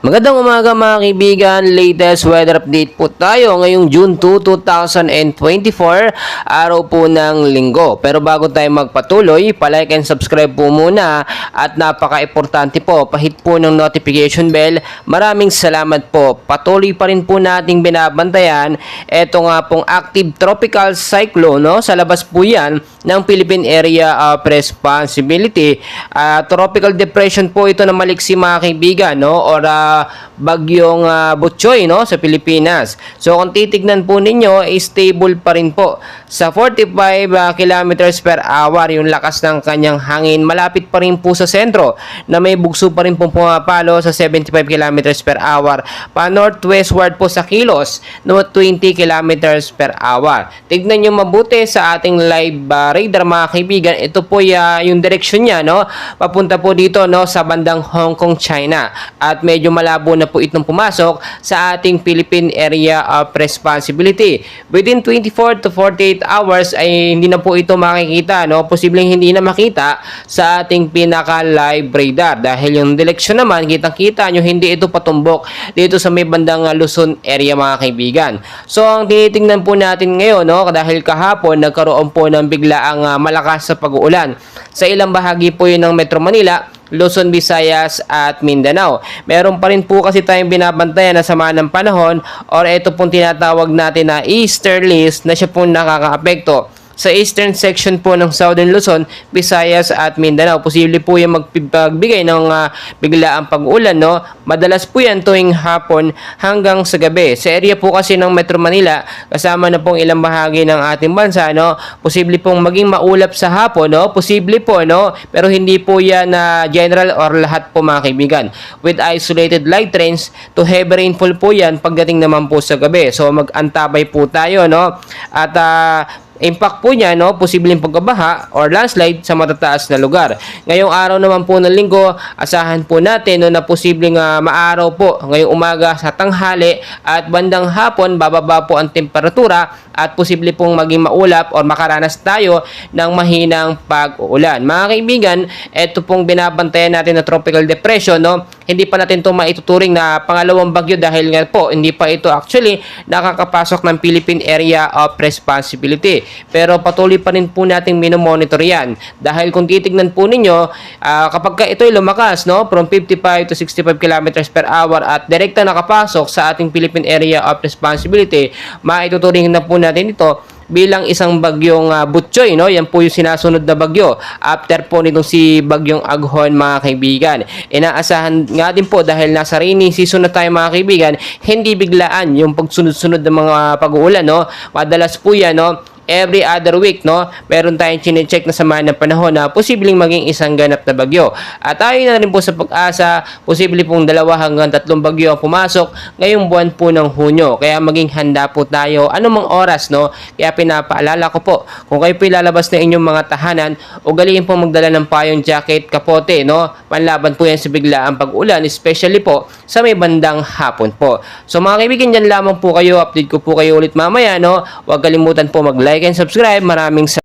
Magandang umaga mga kaibigan, latest weather update po tayo ngayong June 2, 2024, araw po ng linggo. Pero bago tayo magpatuloy, palike and subscribe po muna at napaka-importante po, pahit po ng notification bell. Maraming salamat po. Patuloy pa rin po nating binabantayan. Ito nga pong active tropical cyclone, no? Sa labas po yan ng Philippine Area of Responsibility. Tropical depression po ito na maliksi mga kaibigan, no? Or bagyong Butchoy, no, sa Pilipinas. So kung titignan po ninyo, stable pa rin po sa 45 kilometers per hour yung lakas ng kanyang hangin. Malapit pa rin po sa sentro na may bugso pa rin pong pumapalo sa 75 kilometers per hour. Pa northwestward po sa kilos no 20 kilometers per hour. Tignan nyo mabuti sa ating live radar mga kaibigan. Ito po yung direksyon niya, no, papunta po dito, no, sa bandang Hong Kong, China. At medyo malabo na po itong pumasok sa ating Philippine Area of Responsibility. Within 24 to 48 hours ay hindi na po ito makikita, no? Posibleng hindi na makita sa ating pinaka-live radar dahil yung direksyon naman, kitang-kita nyo, hindi ito patumbok dito sa may bandang Luzon area mga kaibigan. So ang tinitingnan po natin ngayon, no, dahil kahapon nagkaroon po ng biglaang malakas sa pag-uulan sa ilang bahagi po yun ng Metro Manila, Luzon, Visayas at Mindanao. Meron pa rin po kasi tayong binabantayan na sama ng panahon or ito pong tinatawag natin na easterlies na siya pong nakakaapekto sa eastern section po ng Southern Luzon, Visayas at Mindanao. Posible po yung magpagbigay ng biglaang pag-ulan, no? Madalas po yan tuwing hapon hanggang sa gabi. Sa area po kasi ng Metro Manila, kasama na pong ilang bahagi ng ating bansa, no? Posible pong maging maulap sa hapon, no? Posible po, no? Pero hindi po yan general or lahat po mga kaibigan. With isolated light rains to heavy rainfall po yan pagdating naman po sa gabi. So mag-antabay po tayo, no? At impact po niya, no, posibleng pagkabaha or landslide sa matataas na lugar. Ngayong araw naman po ng linggo, asahan po natin, no, na posibleng maaraw po ngayong umaga sa tanghali at bandang hapon bababa po ang temperatura at posible pong maging maulap or makaranas tayo ng mahinang pag-uulan. Mga kaibigan, ito pong binabantayan natin na tropical depression, no, hindi pa natin ito maituturing na pangalawang bagyo dahil nga po hindi pa ito actually nakakapasok ng Philippine Area of Responsibility. Pero patuloy pa rin po natin minomonitor yan. Dahil kung titignan po ninyo, kapag ka ito'y lumakas, no, from 55 to 65 kilometers per hour at direkta nakapasok sa ating Philippine Area of Responsibility, maituturing na po natin ito bilang isang bagyong Butchoy, no? Yan po yung sinasunod na bagyo after po nitong si bagyong Aghon mga kaibigan. Inaasahan nga din po dahil nasa rainy season na tayo mga kaibigan, hindi biglaan yung pagsunod-sunod ng mga pag-uulan, no? Madalas po yan, no, every other week, no, meron tayong chinecheck na sama ng panahon na posibleng maging isang ganap na bagyo. At ayon na rin po sa pag-asa, posible pong 2 hanggang 3 bagyo ang pumasok ngayong buwan po ng Hunyo. Kaya maging handa po tayo anumang oras, no. Kaya pinapaalala ko po, kung kayo po ilalabas na inyong mga tahanan, ugaliin po magdala ng payong jacket, kapote, no. Panlaban po yan sa biglaang pag-ulan, especially po sa may bandang hapon po. So mga kaibigan, dyan lamang po kayo. Update ko po kayo ulit mamaya, no. Huwag kalimutan po mag-like and subscribe. Maraming salamat.